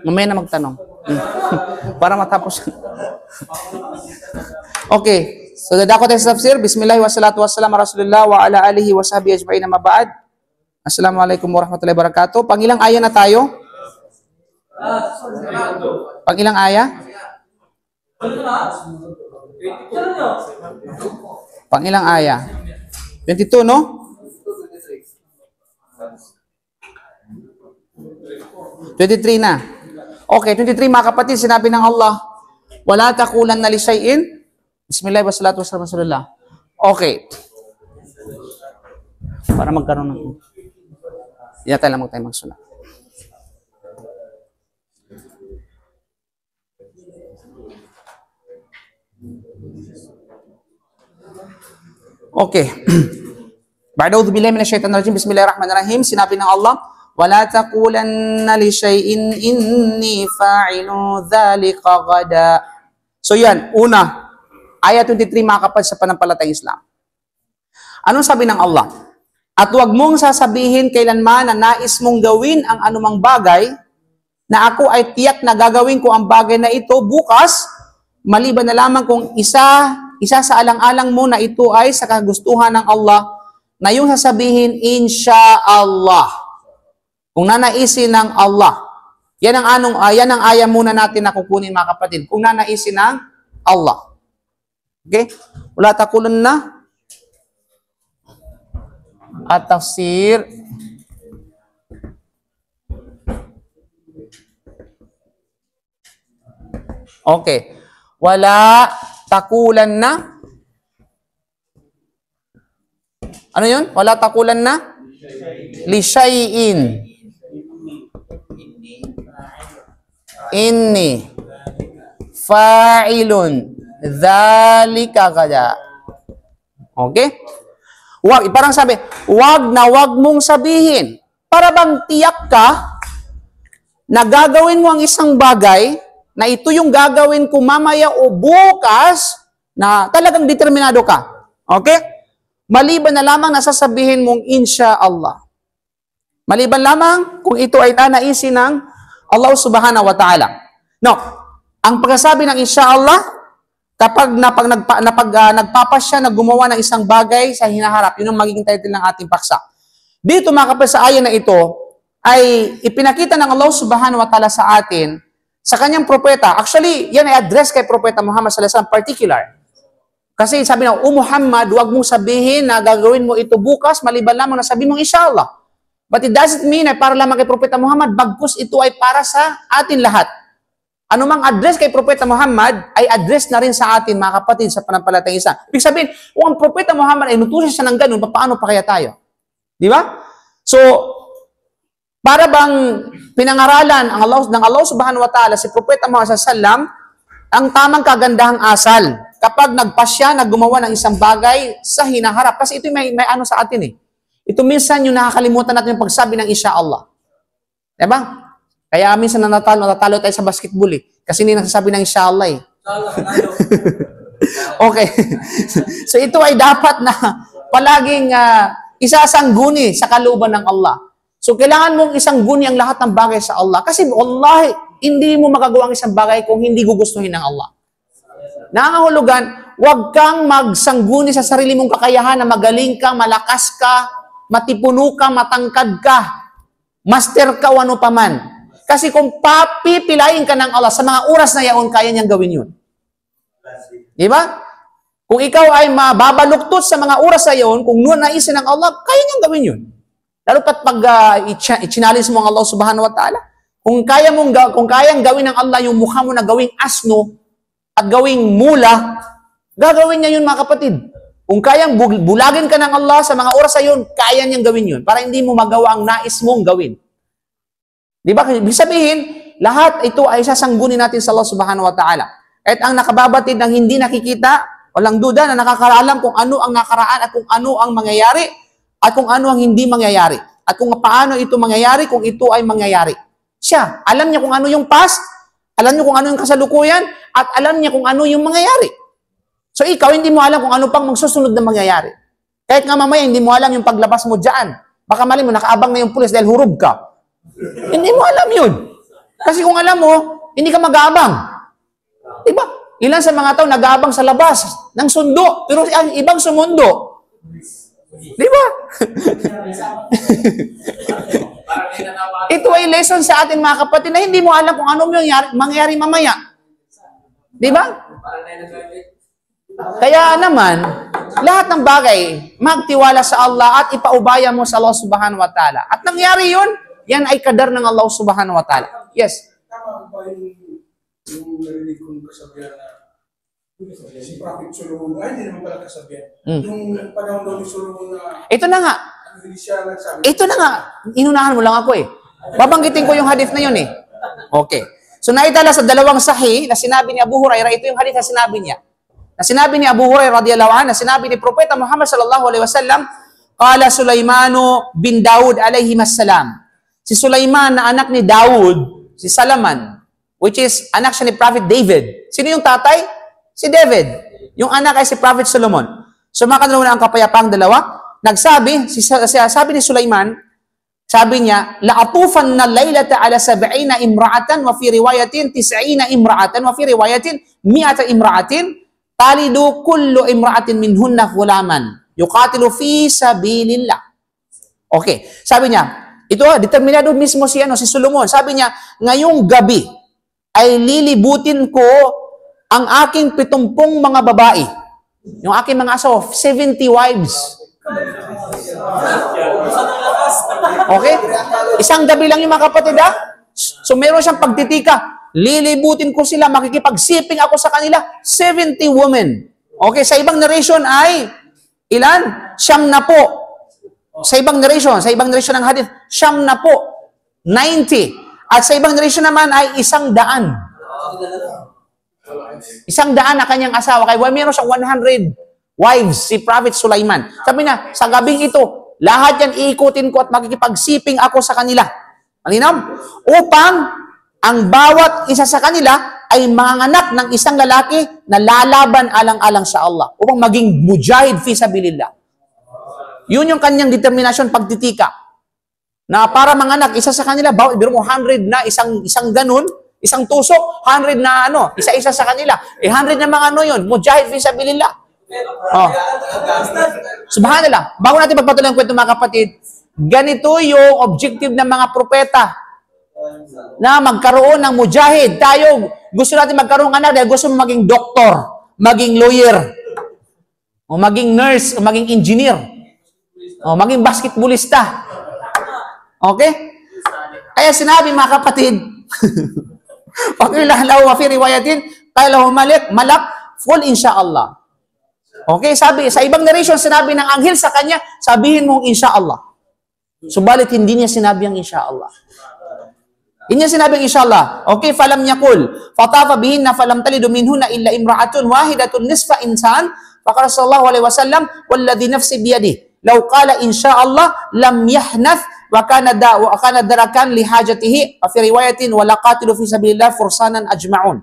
Mamaya na magtanong. Para matapos. Okay. So, dadako tayo sa tafsir. Bismillah wa salatu wa salam Rasulullah wa ala alihi wa sahbihi ajma'in amma ba'd. Assalamualaikum warahmatullahi wabarakatuh. Pangilang aya na tayo? Pangilang aya? Pangilang aya? 22, no? 23 na. Okay, 23 mga kapatid, sinabi ng Allah, wala takulan na li shay'in. Bismillah wa salatu wa salam Rasulullah. Okay. Para magkaroon ng... Yan tayo lang tayo magsulat. Okay. Ba'da'udhu billahi minasyaitanir rajim. Bismillahirrahmanirrahim. Sinabi ng Allah, wala taqulanna li shay'in inni fa'ilu dhalika gada. So yan, una, ayat 23 mga kapatid sa panampalatayang Islam. Anong sabi ng Allah? At huwag mong sasabihin kailanman na nais mong gawin ang anumang bagay na ako ay tiyak na gagawin ko ang bagay na ito bukas, maliban na lamang kung isa sa alang-alang mo na ito ay sa kagustuhan ng Allah, na yung sasabihin, insya-Allah. Kung nanaisin ng Allah. Yan ang aya muna natin na kukunin mga kapatid. Kung nanaisin ng Allah. Okay? Wala takulan na. At tafsir. Okay. Wala takulan na. Ano yun? Wala takulan na? Li shay'in. Inni fa'ilun dhalika gada. Okay? Parang sabi, wag mong sabihin. Para bang tiyak ka na gagawin mo ang isang bagay na ito yung gagawin ko mamaya o bukas na talagang determinado ka. Okay? Maliban na lamang na sasabihin mong insya-Allah. Maliban lamang kung ito ay nanaisin ng Allah subhanahu wa ta'ala. No, ang pagkasabi ng insya-Allah, kapag nagpapasya na gumawa ng isang bagay sa hinaharap, yun ang magiging title ng ating paksa. Dito mga kapatid, sa aya na ito, ay ipinakita ng Allah subhanahu wa ta'ala sa atin, sa kanyang propeta. Actually, yan ay address kay Propeta Muhammad sallallahu alaihi wasallam particular. Kasi sabi na, Muhammad, huwag mong sabihin na gagawin mo ito bukas, maliban lamang na sabihin mong inshallah. But it doesn't mean na para lamang kay Propeta Muhammad, bagkus ito ay para sa atin lahat. Anumang address kay Propeta Muhammad, ay address na rin sa atin, mga kapatid, sa panampalatayang isa. Ibig sabihin, kung ang Propeta Muhammad ay nutusan siya ng ganun, paano pa kaya tayo? Di ba? So, para bang pinangaralan ng Allah subhanahu wa ta'ala si Propeta Muhammad sallallahu alaihi wasallam ang tamang kagandahang asal kapag nagpasya na gumawa ng isang bagay sa hinaharap. Kasi ito may ano sa atin eh. Ito minsan yung nakakalimutan natin yung pagsabi ng insya-Allah. Diba? Kaya minsan natatalo tayo sa basketball eh. Kasi hindi nagsasabi ng insya-Allah eh. Okay. So ito ay dapat na palaging isasangguni sa kalooban ng Allah. So, kailangan mong isangguni ang lahat ng bagay sa Allah. Kasi, wallahi, hindi mo magagawa ang isang bagay kung hindi gugustuhin ng Allah. Nangangahulugan, huwag kang magsangguni sa sarili mong kakayahan na magaling ka, malakas ka, matipuno ka, matangkad ka, master ka o ano paman. Kasi kung papipilayin ka ng Allah, sa mga oras na yaon, kaya niyang gawin yun. Di ba? Kung ikaw ay mababaluktot sa mga oras na yaon, kung naisin ng Allah, kaya niyang gawin yun. Lalo pat pag i-challenge mo ang Allah subhanahu wa ta'ala, kung kayang gawin ng Allah yung mukha mo na gawing asno at gawing mula, gagawin niya yun mga kapatid. Kung kayang bulagin ka ng Allah sa mga oras na yun, kaya niyang gawin yun para hindi mo magawa ang nais mong gawin. Di ba? Ibig sabihin, lahat ito ay sasanggunin natin sa Allah subhanahu wa ta'ala. At ang nakababatid ng hindi nakikita, walang duda na nakakaalam kung ano ang nakaraan at kung ano ang mangyayari, at kung ano ang hindi mangyayari. At kung paano ito mangyayari, kung ito ay mangyayari. Siya, alam niya kung ano yung past, alam niya kung ano yung kasalukuyan, at alam niya kung ano yung mangyayari. So ikaw, hindi mo alam kung ano pang magsusunod na mangyayari. Kahit nga mamaya, hindi mo alam yung paglabas mo dyan. Baka mali mo, nakaabang na yung pulis dahil hurub ka. Hindi mo alam yun. Kasi kung alam mo, hindi ka mag-aabang. Diba? Ilan sa mga tao nag-aabang sa labas ng sundo, pero ang ibang sumundo. Diba? Ito ay lesson sa atin mga kapatid na hindi mo alam kung ano mangyayari mamaya. Diba? Kaya naman, lahat ng bagay, magtiwala sa Allah at ipaubaya mo sa Allah subhanahu wa ta'ala. At nangyari yun, yan ay kadar ng Allah subhanahu wa ta'ala. Yes? Tama ba yung narinig kong kasabihan na si Prophet Solomon, ay hindi naman pala kasabihan. Yung panahon daw ni Solomon na ito na nga. hindi siya nagsabi. Ito na nga. Inunahan mo lang ako eh. Babanggitin ko yung hadith na yun eh. Okay. So naitala sa dalawang sahih na sinabi ni Abu Hurairah, ito yung hadith na sinabi niya. Na sinabi ni Abu Hurairah radhiyallahu anhu, na sinabi ni Propeta Muhammad sallallahu alaihi wasallam, qala Sulaimano bin Daud alaihi salam. Si Sulaiman na anak ni Daud, si Salaman, which is anak siya ni Prophet David. Sino yung tatay? Si David. Yung anak ay si Prophet Solomon. So makadalawa na ang kapayapaang dalawa. Nagsabi, sabi ni Sulaiman, sabi niya, la'atufan na laylata ala 70 imra'atan wa fi riwayatin 90 imra'atan wa fi riwayatin 100 imra'atin talidu kullu imra'atin minhunna ghulaman yuqatilu fi sabilillah. Okay, sabi niya, ito determinado mismo si Solomon. Sabi niya, ngayong gabi ay lilibutin ko ang aking 70 mga babae. Yung aking mga asawa, 70 wives. Okay? Isang gabi lang yung mga kapatid, ha? So meron siyang pagtitika. Lilibutin ko sila, makikipagsiping ako sa kanila. 70 women. Okay? Sa ibang narration ay, ilan? 90 po. Sa ibang narration ng hadith, 90 po. 90. At sa ibang narration naman ay 100. 100 na kanyang asawa. Kaya meron siyang 100 wives, si Prophet Sulaiman. Sabi niya, sa gabing ito, lahat yan iikutin ko at makikipagsiping ako sa kanila. Malinaw? Upang ang bawat isa sa kanila ay manganak ng isang lalaki na lalaban alang-alang sa Allah. Upang maging mujahid fi sabilillah. Yun yung kanyang determinasyon pagtitika. Na para manganak, isa sa kanila, bawat, biro mo 100 na, isang ganun, isang tusok, 100 na isa-isa sa kanila. 100 na mga yun, mujahid fi sabilillah. Oh. Subhanallah. Bago natin pagpatuloy ang kwento mga kapatid, ganito yung objective ng mga propeta na magkaroon ng mujahid. Tayo, gusto natin magkaroon ng anak dahil gusto mo maging doktor, maging lawyer, o maging nurse, o maging engineer, o maging basketballista. Okay? Kaya sinabi mga kapatid, Pakilahu wa fi riwayatin, kailahu malak, full insyaallah. Okay, sabi, sa ibang narration, sinabi ng anghel sa kanya, sabihin mong insyaallah. Subalit, hindi niya sinabi ang insyaallah. Hindi niya sinabi ang insyaallah. Okay, falam yakul, fatafa bihinna falam talidu minhunna illa imra'atun wahidatun nisfa insan, faqala sallallahu alaihi wasallam, walladhi nafsi biyadihi, law qala insyaallah, lam yahnath, wa kana darakan li hajatihi, fi riwayatin, wa laqatilu fi sabilillah fursanan ajma'un.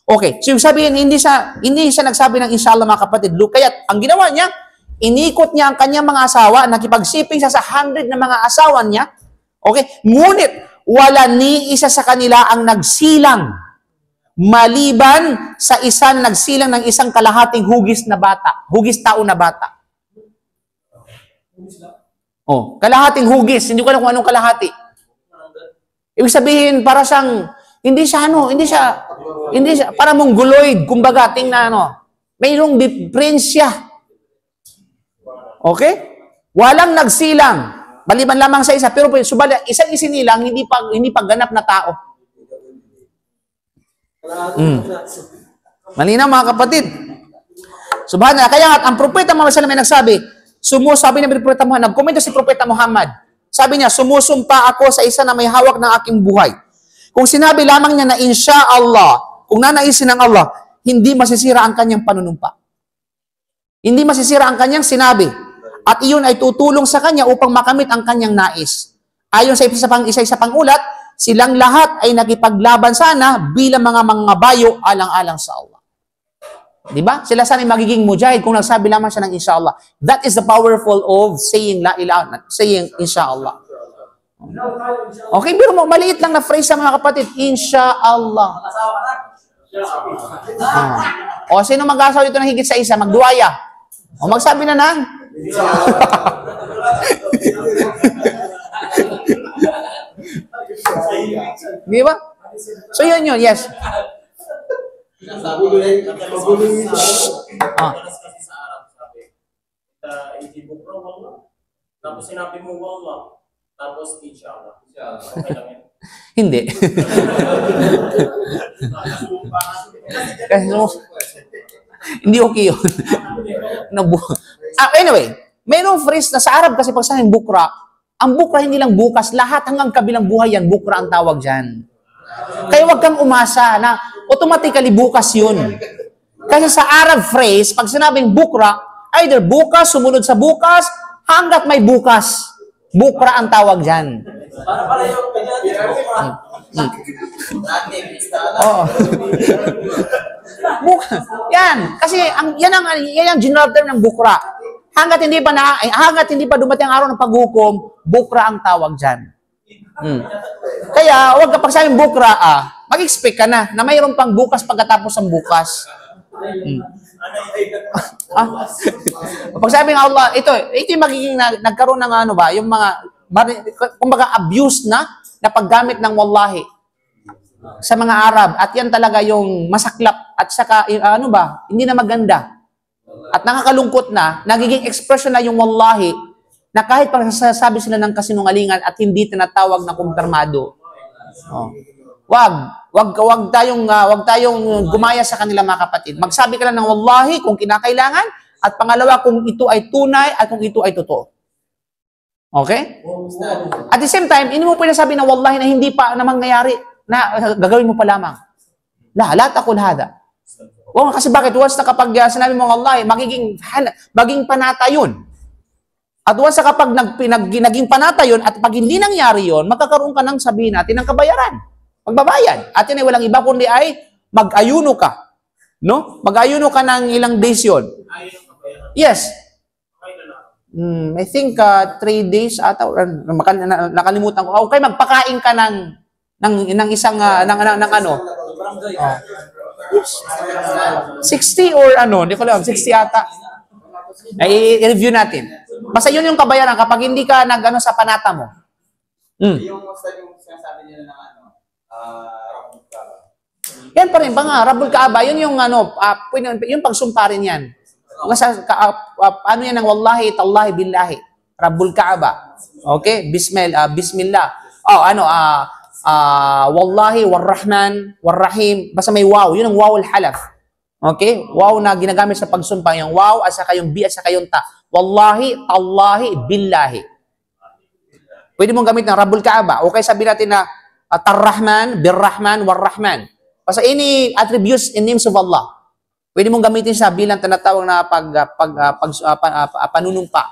Okay, so yung sabihin, hindi siya nagsabi ng inshallah mga kapatid. Kaya't ang ginawa niya, inikot niya ang kanyang mga asawa, nakipagsiping siya sa 100 na mga asawa niya. Okay, ngunit wala ni isa sa kanila ang nagsilang maliban sa isa na nagsilang ng isang kalahating hugis tao na bata. Oh, kalahating hugis, hindi ko alam kung anong kalahati. Ibig sabihin, para siyang hindi siya para mongoloid, kumbaga, tingnan mayroong diferensya. Okay? Walang nagsilang, maliban lamang sa isa, pero subalit, isang isinilang, hindi pagganap na tao. Malinaw mga kapatid. Subhanallah, kaya ang propeta Muhammad sallallahu alaihi wasallam nagsabi, sabi ng propeta Muhammad, nagkomento si propeta Muhammad, sabi niya, sumusumpa ako sa isa na may hawak ng aking buhay. Kung sinabi lamang niya na insyaallah, kung nanaisin ng Allah, hindi masisira ang kanyang panunumpa. Hindi masisira ang kanyang sinabi. At iyon ay tutulong sa kanya upang makamit ang kanyang nais. Ayon sa isa pang ulat, silang lahat ay nakipaglaban sana bilang mga bayo alang-alang sa Allah. Diba? Sila sana ay magiging mujahid kung nagsabi lamang siya ng insyaallah. That is the powerful of saying la ilaha, saying insyaallah. Okay, pero mo, maliit lang na phrase sa mga kapatid. Insha'Allah. O, sino mag-asawa dito ng higit sa isa? Magduaya. O, magsabi na ng. Di ba? So, yun, yes. Tapos sinabi mo wallah, tapos inshallah. Okay lang yan. Hindi. Kasi, hindi okay yun. Anyway, mayroong phrase na sa Arab kasi pag sa bukra, ang bukra hindi lang bukas, lahat hanggang kabilang buhay yan, bukra ang tawag dyan. Kaya wag kang umasa na automatically bukas yun. Kasi sa Arab phrase, pag sinabing bukra, either bukas, sumunod sa bukas, hanggat may bukas. Bukra ang tawag dyan. Para yung Oo. Yan. Kasi yan ang general term ng bukra. Hanggat hindi pa dumating ang araw ng paghukom, bukra ang tawag dyan. Kaya, huwag kapag sabing bukra, mag-expect ka na mayroon pang bukas pagkatapos ng bukas. Pag sabi ng Allah, ito yung magiging nagkaroon ng yung mga, kumbaga abuse na paggamit ng wallahi sa mga Arab. At yan talaga yung masaklap at saka, hindi na maganda. At nakakalungkot na, nagiging expression na yung wallahi na kahit pag sasabi sila ng kasinungalingan at hindi tinatawag na kumpirmado. Wag tayong gumaya sa kanila mga kapatid. Magsabi ka lang ng wallahi kung kinakailangan at pangalawa kung ito ay tunay at kung ito ay totoo. Okay? At the same time, hindi mo pwede sabi ng wallahi na hindi pa na mangyayari na gagawin mo pa lamang. La taqul hada. Kasi bakit? Once na kapag sinabi mo wallahi, maging panata yun. At once na kapag naging panata yun at pag hindi nangyari yun, magkakaroon ka ng sabihin natin ng kabayaran. Magbabayad. At yan ay walang iba kundi ay mag-ayuno ka. No? Mag-ayuno ka ng ilang days yun. Yes. I think 3 days ata nakalimutan ko. Okay, magpakain ka ng isang ng ano. 60 or hindi ko alam, 60 ata. Ay i-review natin. Basta yun yung kabayaran kapag hindi ka nag sa panata mo. Yung sinasabi nila ng Rabbul Kaaba. Yan pa rin, Rabbul Kaaba, yun yung yung pagsumpa rin yan. Ano yan ng wallahi, tallahi, billahi. Rabbul Kaaba. Okay? Bismillah. Wallahi, warrahman, warrahim. Basta may wow. Yun ang wow al-halaf. Okay? Wow na ginagamit sa pagsumpa. Yung wow at saka yung bi at saka yung ta. Wallahi, tallahi, billahi. Pwede mong gamit ng Rabbul Kaaba. Okay, sabihin natin na Tar-Rahman, Bir-Rahman, War-Rahman. Basta any attributes and names of Allah. Pwede mong gamitin siya bilang tinatawag na panunumpa.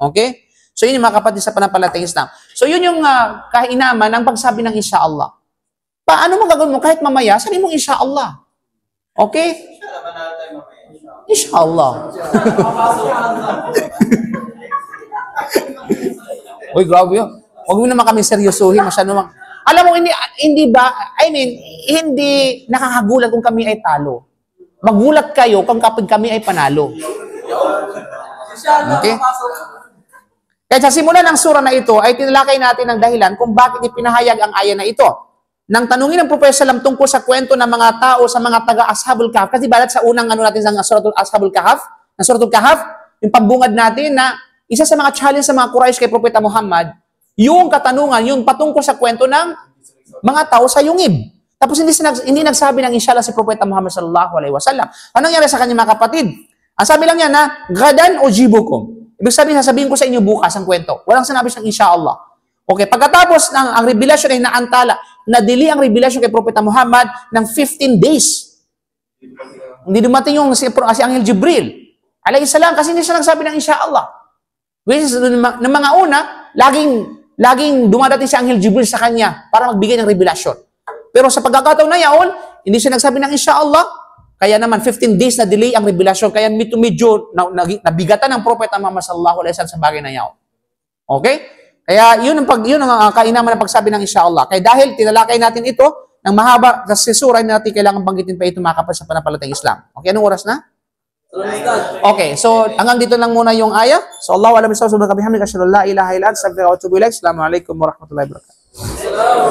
Okay? So, yun yung mga kapatid sa panampalatayang Islam. So, yun yung kainaman ng pagsabi ng Insha'Allah. Paano mo gagawin mo? Kahit mamaya, sabi mong Insha'Allah. Okay? Insha'Allah. Uy, grabe yun. Huwag mo naman kami seryosohin. Masyado naman. Alam mo, hindi ba, hindi nakakagulat kung kami ay talo. Magulat kayo kung kapag kami ay panalo. Okay? Kaya sa simula ng sura na ito, ay tinalakay natin ang dahilan kung bakit ipinahayag ang aya na ito. Nang tanungin ng Propeta Salam tungkol sa kwento ng mga tao sa mga taga-Ashabul Kahf, kasi balat sa unang natin sa Suratul Ashabul Kahf, na Suratul Kahf, yung pambungad natin na isa sa mga challenge sa mga Quraysh kay Propeta Muhammad, yung katanungan, yung patungkol sa kwento ng mga tao sa yungib. Tapos hindi nagsabi ng inshallah si Propeta Muhammad sallallahu alaihi wasallam. Anong nangyari sa kanyang mga kapatid? Ang sabi lang niya na, gadan ujibukum. Ibig sabihin ko sa inyo bukas ang kwento. Walang sinabi siyang inshallah. Okay, pagkatapos ng ang revelasyon ay naantala, nadili ang revelasyon kay Propeta Muhammad ng 15 days. Hindi dumating yung si Angel Jibril. Alayhi salam, kasi hindi siya nagsabi ng inshallah. Which is, ng mga una, laging dumadating si Angel Jibril sa kanya para magbigay ng revelasyon. Pero sa pagkakataon na yaon, hindi siya nagsabi ng inshallah. Kaya naman, 15 days na delay ang revelasyon. Kaya medyo nabigatan ng Propeta Muhammad sallallahu alaihi wasallam sa bagay na yaon. Okay? Kaya yun ang kainaman ng pagsabi ng inshallah. Kaya dahil tinalakay natin ito ng mahaba kasi sura natin kailangan banggitin pa ito makapal sa pananampalatayang Islam. Okay, anong oras na? Okay, so hanggang dito lang muna yung ayah. So Allahu a'lam bishawab, subhanaka bihamdika asyhadu an la ilaha illa anta astaghfiruka wa atubu ilaik. Assalamu alaikum warahmatullahi wabarakatuh.